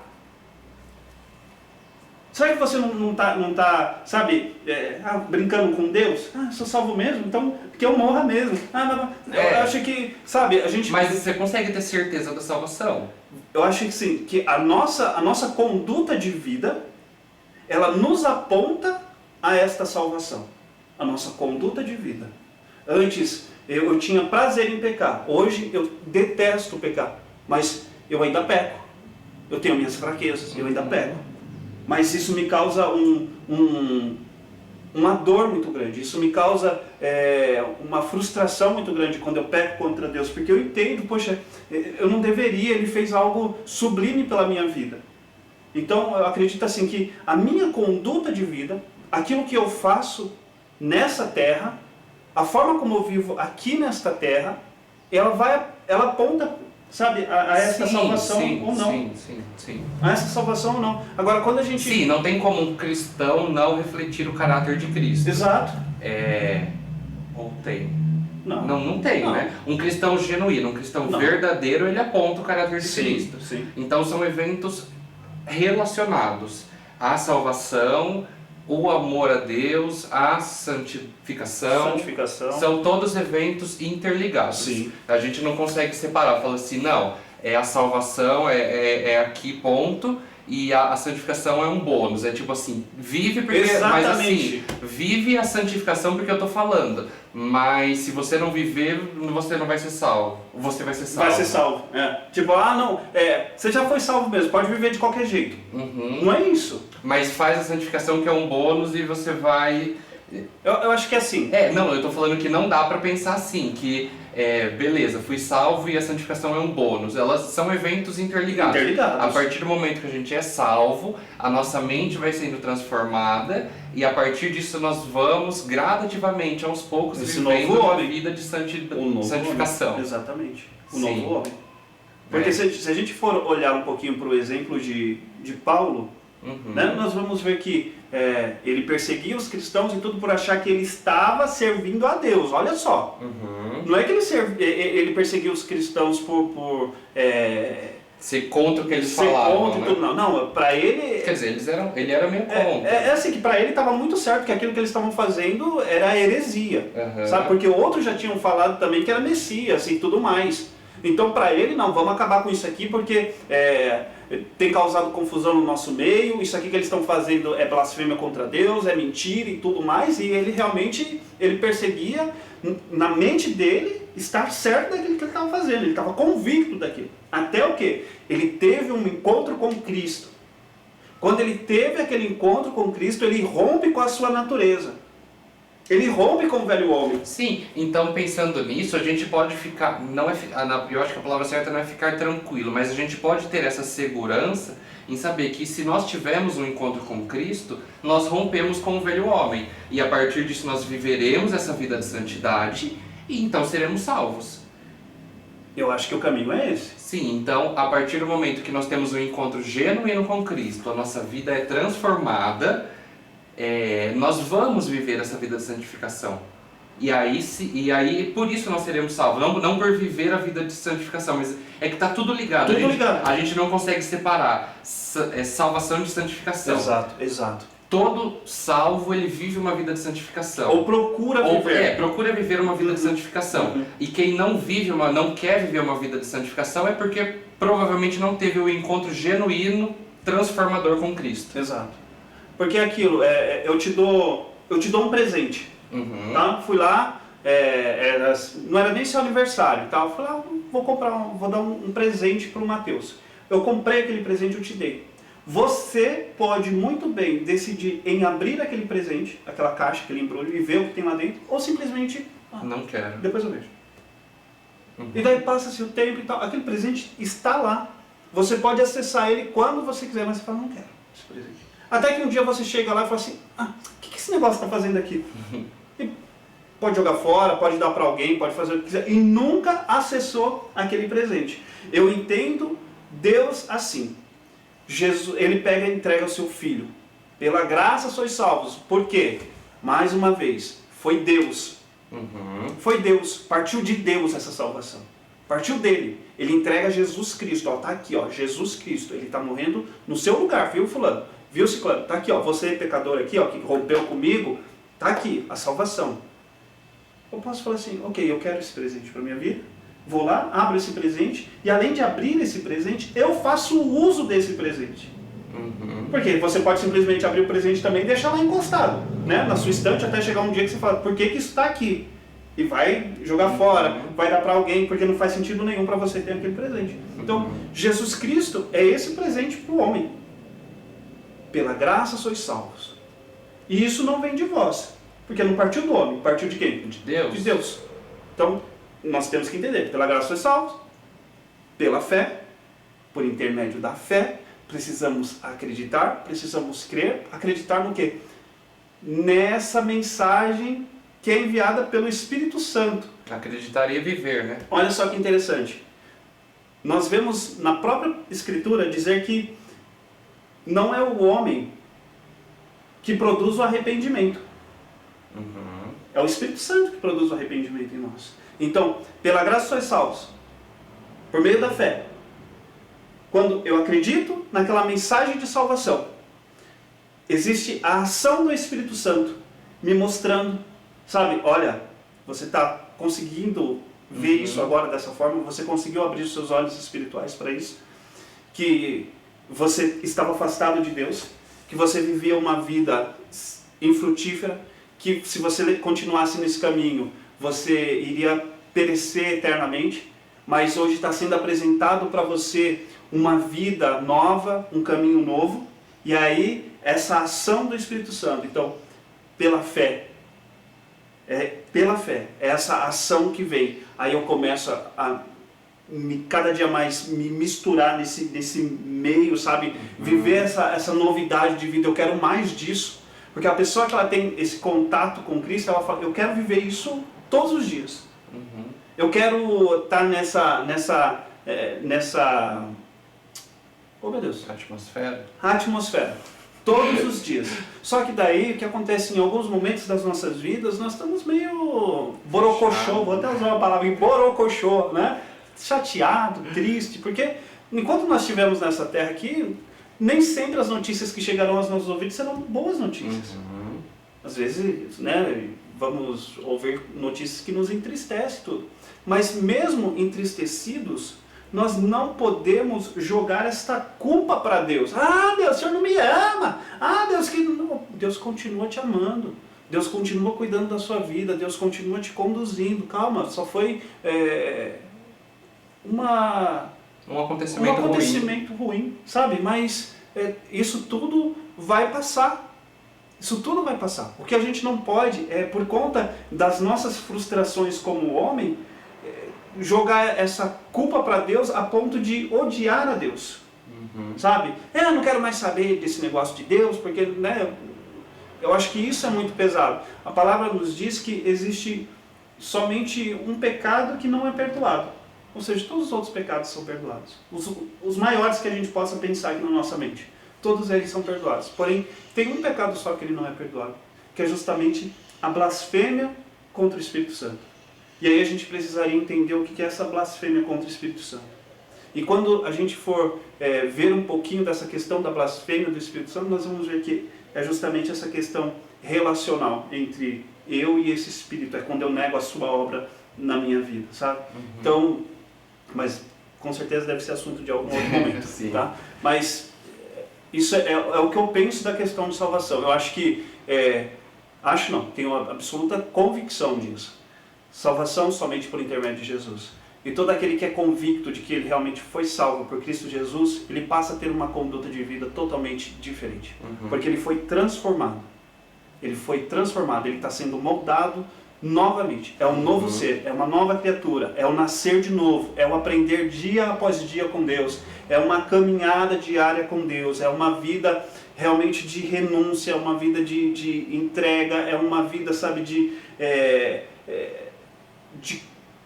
Será que você não tá sabe, brincando com Deus? Ah, sou salvo mesmo, então que eu morra mesmo. Eu acho que, sabe, a gente... Mas você consegue ter certeza da salvação? Eu acho que sim, que a nossa conduta de vida, ela nos aponta a esta salvação. A nossa conduta de vida. Antes, eu tinha prazer em pecar. Hoje, eu detesto pecar. Mas eu ainda peco. Eu tenho minhas fraquezas, eu ainda peco. Mas isso me causa uma dor muito grande. Isso me causa uma frustração muito grande quando eu peco contra Deus. Porque eu entendo, poxa, eu não deveria, Ele fez algo sublime pela minha vida. Então eu acredito assim que a minha conduta de vida, aquilo que eu faço nessa terra, a forma como eu vivo aqui nesta terra, ela aponta, sabe, a essa salvação ou não. Sim. A essa salvação ou não. Agora, quando a gente... Sim, não tem como um cristão não refletir o caráter de Cristo. Exato. Ou tem? Não. Não tem, Não. né? Um cristão genuíno, um cristão verdadeiro, ele aponta o caráter de Cristo. Sim. Então são eventos relacionados à salvação, o amor a Deus, a santificação. São todos eventos interligados. Sim. A gente não consegue separar, fala assim, não, a salvação é aqui, ponto, e a santificação é um bônus. É tipo assim, vive porque... Exatamente. Mas assim, vive a santificação porque eu tô falando. Mas se você não viver, você não vai ser salvo. Você vai ser salvo. Vai ser salvo. Tipo, você já foi salvo mesmo, pode viver de qualquer jeito. Não é isso. Mas faz a santificação que é um bônus e você vai... Eu acho que é assim. Não, eu tô falando que não dá pra pensar assim, que beleza, fui salvo e a santificação é um bônus. Elas são eventos interligados. A partir do momento que a gente é salvo, a nossa mente vai sendo transformada e a partir disso nós vamos gradativamente, aos poucos, vivendo uma vida de santificação. Homem. Exatamente. O novo homem. Porque se a gente for olhar um pouquinho para o exemplo de Paulo, né, nós vamos ver que ele perseguia os cristãos e tudo por achar que ele estava servindo a Deus. Olha só. Não é que ele perseguia os cristãos por ser contra o que eles falavam, né? Não, para ele... Quer dizer, ele era meio contra. É assim, que para ele estava muito certo que aquilo que eles estavam fazendo era heresia. Sabe? Porque outros já tinham falado também que era Messias e tudo mais. Então para ele, não, vamos acabar com isso aqui porque tem causado confusão no nosso meio, isso aqui que eles estão fazendo é blasfêmia contra Deus, é mentira e tudo mais, e ele realmente, perseguia na mente dele estar certo daquilo que ele estava fazendo, ele estava convicto daquilo. Até o quê? Ele teve um encontro com Cristo. Quando ele teve aquele encontro com Cristo, ele rompe com a sua natureza. Ele rompe com o velho homem. Sim, então pensando nisso, a gente pode ficar, eu acho que a palavra certa não é ficar tranquilo, mas a gente pode ter essa segurança em saber que se nós tivermos um encontro com Cristo, nós rompemos com o velho homem. E a partir disso nós viveremos essa vida de santidade e então seremos salvos. Eu acho que o caminho é esse. Sim, então a partir do momento que nós temos um encontro genuíno com Cristo, a nossa vida é transformada, nós vamos viver essa vida de santificação. E aí por isso nós seremos salvos, não por viver a vida de santificação, mas é que está tudo ligado. Tudo ligado. A gente não consegue separar salvação de santificação. Exato. Todo salvo, ele vive uma vida de santificação. Ou procura viver. Procura viver uma vida de santificação. E quem não quer viver uma vida de santificação é porque provavelmente não teve o encontro genuíno, transformador com Cristo. Exato. Porque é aquilo, eu te dou um presente. Tá? Fui lá, não era nem seu aniversário, tá? Eu falei, vou dar um presente para o Mateus. Eu comprei aquele presente, eu te dei. Você pode muito bem decidir em abrir aquele presente, aquela caixa, aquele embrulho, e ver o que tem lá dentro, ou simplesmente... não quero. Depois eu vejo. E daí passa-se o tempo e tal, aquele presente está lá. Você pode acessar ele quando você quiser, mas você fala, não quero esse presente. Até que um dia você chega lá e fala assim, o que esse negócio está fazendo aqui? E pode jogar fora, pode dar para alguém, pode fazer o que quiser, e nunca acessou aquele presente. Eu entendo Deus assim. Jesus, ele pega e entrega o seu filho. Pela graça sois salvos. Por quê? Mais uma vez, foi Deus. Foi Deus. Partiu de Deus essa salvação. Partiu dele. Ele entrega Jesus Cristo. Tá aqui, Jesus Cristo. Ele está morrendo no seu lugar. Viu, fulano? Viu, ciclano? Tá aqui, você pecador aqui, que rompeu comigo. Tá aqui, a salvação. Eu posso falar assim, ok, eu quero esse presente para minha vida. Vou lá, abro esse presente, e além de abrir esse presente, eu faço uso desse presente. Porque você pode simplesmente abrir o presente também e deixar lá encostado, né? Na sua estante, até chegar um dia que você fala, por que isso está aqui? E vai jogar fora, vai dar para alguém, porque não faz sentido nenhum para você ter aquele presente. Então, Jesus Cristo é esse presente para o homem. Pela graça sois salvos. E isso não vem de vós, porque não partiu do homem, partiu de quem? De Deus. De Deus. Então, nós temos que entender, pela graça sois salvos, pela fé, por intermédio da fé, precisamos acreditar, precisamos crer, acreditar no quê? Nessa mensagem que é enviada pelo Espírito Santo. Acreditar e viver, né? Olha só que interessante. Nós vemos na própria Escritura dizer que não é o homem que produz o arrependimento. É o Espírito Santo que produz o arrependimento em nós. Então, pela graça sois salvos, por meio da fé. Quando eu acredito naquela mensagem de salvação, existe a ação do Espírito Santo me mostrando, sabe, olha, você está conseguindo ver isso agora dessa forma, você conseguiu abrir os seus olhos espirituais para isso, que você estava afastado de Deus, que você vivia uma vida infrutífera, que se você continuasse nesse caminho, você iria perecer eternamente, mas hoje está sendo apresentado para você uma vida nova, um caminho novo, e aí essa ação do Espírito Santo, então, pela fé, essa ação que vem, aí eu começo a cada dia mais me misturar nesse meio, sabe, viver essa novidade de vida, eu quero mais disso, porque a pessoa que ela tem esse contato com Cristo, ela fala, eu quero viver isso todos os dias. Eu quero estar nessa oh meu Deus, atmosfera, todos os dias. Só que daí, o que acontece em alguns momentos das nossas vidas, nós estamos meio borocochô, vou até usar uma palavra, borocochô, né? Chateado, triste, porque enquanto nós estivermos nessa terra aqui, nem sempre as notícias que chegarão aos nossos ouvidos serão boas notícias. Às vezes, né, vamos ouvir notícias que nos entristecem tudo. Mas mesmo entristecidos, nós não podemos jogar esta culpa para Deus. Deus, o Senhor não me ama. Deus, Deus continua te amando. Deus continua cuidando da sua vida. Deus continua te conduzindo. Calma, só foi um acontecimento ruim, sabe? Mas isso tudo vai passar. Isso tudo vai passar. O que a gente não pode, por conta das nossas frustrações como homem, jogar essa culpa para Deus a ponto de odiar a Deus. Sabe? Eu não quero mais saber desse negócio de Deus, porque, né, eu acho que isso é muito pesado. A palavra nos diz que existe somente um pecado que não é perdoado. Ou seja, todos os outros pecados são perdoados. Os maiores que a gente possa pensar aqui na nossa mente. Todos eles são perdoados. Porém, tem um pecado só que ele não é perdoado, que é justamente a blasfêmia contra o Espírito Santo. E aí a gente precisaria entender o que é essa blasfêmia contra o Espírito Santo. E quando a gente for ver um pouquinho dessa questão da blasfêmia do Espírito Santo, nós vamos ver que é justamente essa questão relacional entre eu e esse Espírito. É quando eu nego a sua obra na minha vida, sabe? Então, mas com certeza deve ser assunto de algum outro momento, tá? Mas isso é o que eu penso da questão de salvação. Eu acho que, tenho uma absoluta convicção disso. Salvação somente por intermédio de Jesus. E todo aquele que é convicto de que ele realmente foi salvo por Cristo Jesus, ele passa a ter uma conduta de vida totalmente diferente. Porque ele foi transformado. Ele foi transformado, ele está sendo moldado novamente. É um novo ser, é uma nova criatura, é o nascer de novo, é o aprender dia após dia com Deus, é uma caminhada diária com Deus, é uma vida realmente de renúncia, é uma vida de entrega, é uma vida, sabe, de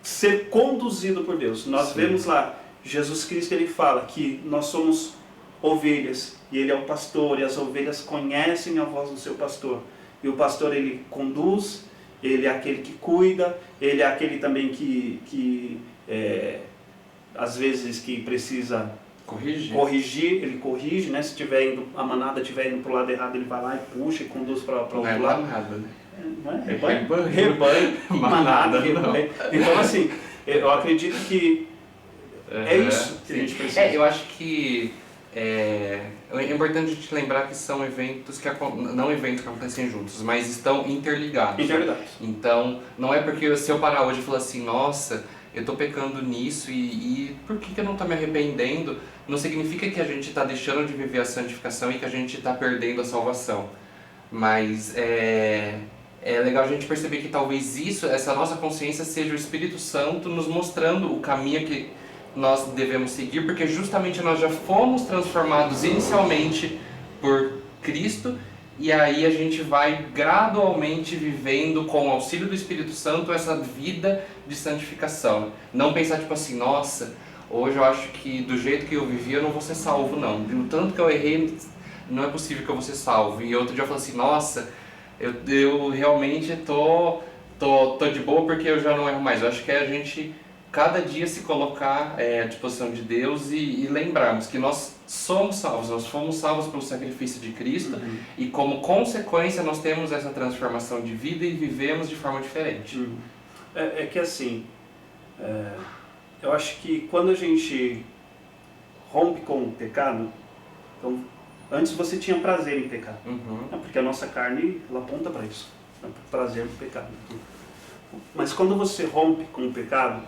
ser conduzido por Deus. Nós vemos lá, Jesus Cristo, ele fala que nós somos ovelhas, e ele é o pastor, e as ovelhas conhecem a voz do seu pastor. E o pastor, ele conduz, ele é aquele que cuida, ele é aquele também que às vezes que precisa corrigir, ele corrige, né? Se a manada estiver indo para o lado errado, ele vai lá e puxa e conduz para o outro lado. Manada, né? Não é? Rebanho, manada, rebanho. Então, assim, eu acredito que é isso que a gente precisa. Eu acho que é importante a gente lembrar que são eventos não eventos que acontecem juntos, mas estão interligados. Então, não é porque se eu parar hoje e falar assim, nossa, eu estou pecando nisso e por que eu não estou me arrependendo, não significa que a gente está deixando de viver a santificação e que a gente está perdendo a salvação. Mas é legal a gente perceber que talvez essa nossa consciência seja o Espírito Santo nos mostrando o caminho que nós devemos seguir, porque justamente nós já fomos transformados inicialmente por Cristo, e aí a gente vai gradualmente vivendo com o auxílio do Espírito Santo essa vida de santificação. Não pensar tipo assim, nossa, hoje eu acho que do jeito que eu vivi eu não vou ser salvo não, do tanto que eu errei não é possível que eu vou ser salvo. E outro dia eu falo assim, nossa, eu realmente tô de boa porque eu já não erro mais. Eu acho que é a gente cada dia se colocar à disposição de Deus e lembrarmos que nós somos salvos, nós fomos salvos pelo sacrifício de Cristo e como consequência nós temos essa transformação de vida e vivemos de forma diferente. É que assim, eu acho que quando a gente rompe com o pecado, então, antes você tinha prazer em pecar, porque a nossa carne ela aponta para isso, para o prazer do pecado. Mas quando você rompe com o pecado,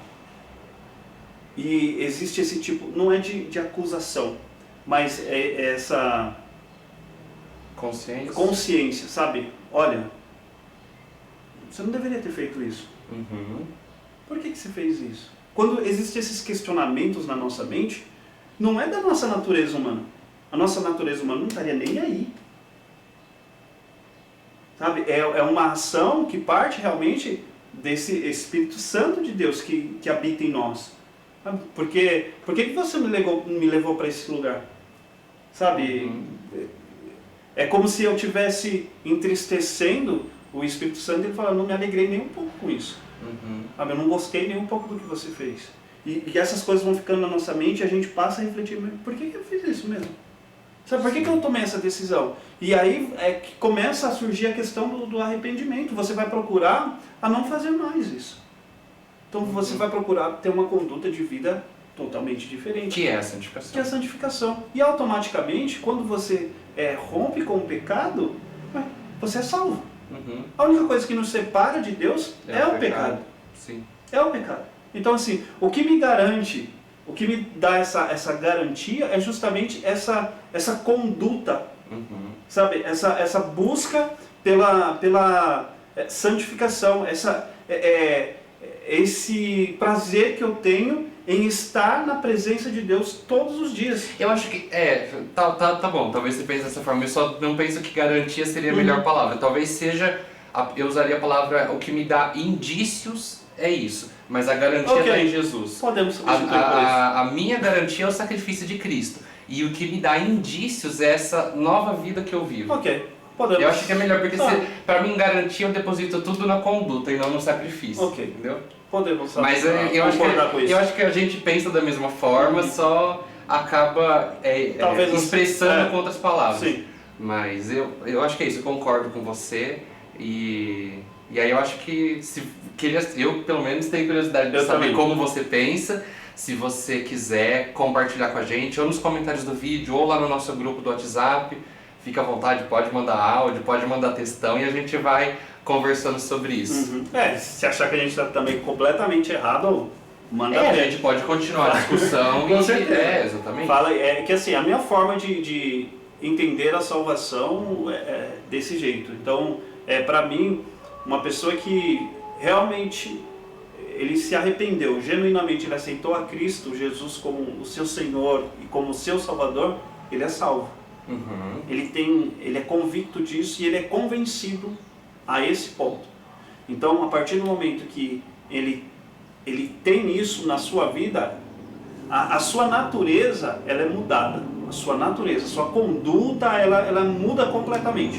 e existe esse tipo, não é de acusação, mas é essa consciência, sabe? Olha, você não deveria ter feito isso. Por que você fez isso? Quando existem esses questionamentos na nossa mente, não é da nossa natureza humana. A nossa natureza humana não estaria nem aí. Sabe? É uma ação que parte realmente desse Espírito Santo de Deus que habita em nós. Sabe? Por que você me levou para esse lugar? Sabe? É como se eu estivesse entristecendo o Espírito Santo e ele falando, não me alegrei nem um pouco com isso. Sabe? Eu não gostei nem um pouco do que você fez. E essas coisas vão ficando na nossa mente e a gente passa a refletir, por que eu fiz isso mesmo? Sabe, por que eu tomei essa decisão? E aí é que começa a surgir a questão do arrependimento. Você vai procurar a não fazer mais isso. Então você vai procurar ter uma conduta de vida totalmente diferente. Que é a santificação. Que é a santificação. E automaticamente, quando você rompe com o pecado, você é salvo. A única coisa que nos separa de Deus é o pecado. Sim. É o pecado. Então assim, o que me garante, o que me dá essa garantia é justamente essa conduta, sabe? Essa busca pela santificação, esse prazer que eu tenho em estar na presença de Deus todos os dias. Eu acho que, tá bom, talvez você pense dessa forma, eu só não penso que garantia seria a melhor palavra. Talvez seja, eu usaria a palavra, o que me dá indícios é isso. mas a garantia está em Jesus. Podemos substituir por isso. A minha garantia é o sacrifício de Cristo. E o que me dá indícios é essa nova vida que eu vivo. Ok, podemos. Eu acho que é melhor, porque para mim garantia eu deposito tudo na conduta e não no sacrifício. Ok. Entendeu? Podemos Mas eu acho que a gente pensa da mesma forma, só acaba Talvez expressando com outras palavras. Sim. Mas eu acho que é isso, eu concordo com você. E aí eu acho que eu pelo menos tenho curiosidade de saber como você pensa. Se você quiser compartilhar com a gente, ou nos comentários do vídeo, ou lá no nosso grupo do WhatsApp, fica à vontade, pode mandar áudio, pode mandar textão e a gente vai conversando sobre isso. Se achar que a gente está também completamente errado, manda a gente pode continuar a discussão. Com certeza. Exatamente. Fala, que assim, a minha forma de entender a salvação é desse jeito. Então, para mim, uma pessoa que realmente ele se arrependeu, genuinamente ele aceitou a Cristo Jesus como o seu Senhor e como o seu Salvador, ele é salvo. Ele é convicto disso e ele é convencido a esse ponto. Então, a partir do momento que ele tem isso na sua vida, a sua natureza ela é mudada. A sua natureza, a sua conduta, ela muda completamente.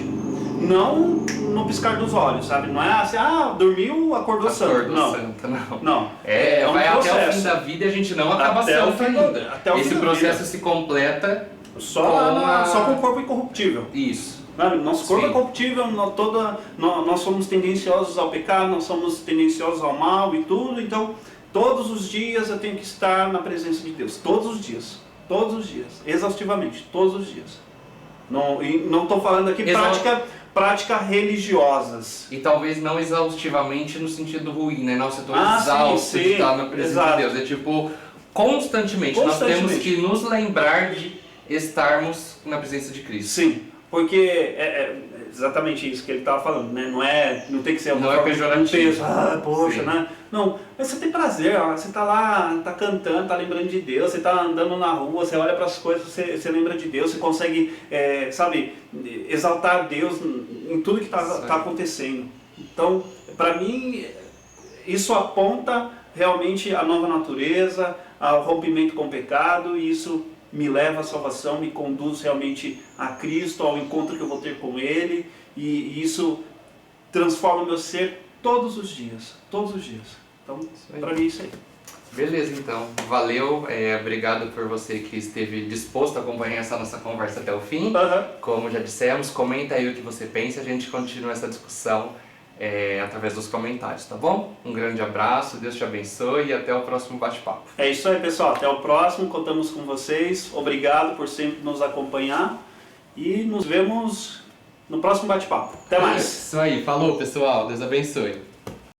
Não no piscar dos olhos, sabe? Não é assim, dormiu, acordou santo. Não. Vai processo. até o fim da vida e a gente não acaba santo ainda. Esse processo se completa só com o corpo incorruptível. Isso. Nosso corpo é corruptível, nós somos tendenciosos ao pecado, nós somos tendenciosos ao mal e tudo, então todos os dias eu tenho que estar na presença de Deus, todos os dias, exaustivamente, todos os dias. Não estou falando aqui prática religiosas. E talvez não exaustivamente no sentido ruim, né? Nossa, eu estou exausto de estar na presença de Deus. É tipo, constantemente nós temos que nos lembrar de estarmos na presença de Cristo. Sim. Porque é exatamente isso que ele estava falando, né? Não tem que ser uma forma pejorativo. Poxa, né? Não, mas você tem prazer, você está lá, está cantando, está lembrando de Deus, você está andando na rua, você olha para as coisas, você lembra de Deus, você consegue, exaltar Deus em tudo que está acontecendo. Então, para mim, isso aponta realmente a nova natureza, ao rompimento com o pecado, e isso me leva à salvação, me conduz realmente a Cristo, ao encontro que eu vou ter com Ele, e isso transforma o meu ser todos os dias. Então, para mim é isso aí. Beleza, então. Valeu, obrigado por você que esteve disposto a acompanhar essa nossa conversa até o fim. Como já dissemos, comenta aí o que você pensa, a gente continua essa discussão através dos comentários, tá bom? Um grande abraço, Deus te abençoe e até o próximo bate-papo. É isso aí, pessoal, até o próximo, contamos com vocês, obrigado por sempre nos acompanhar e nos vemos no próximo bate-papo. Até mais! Isso aí, falou pessoal, Deus abençoe.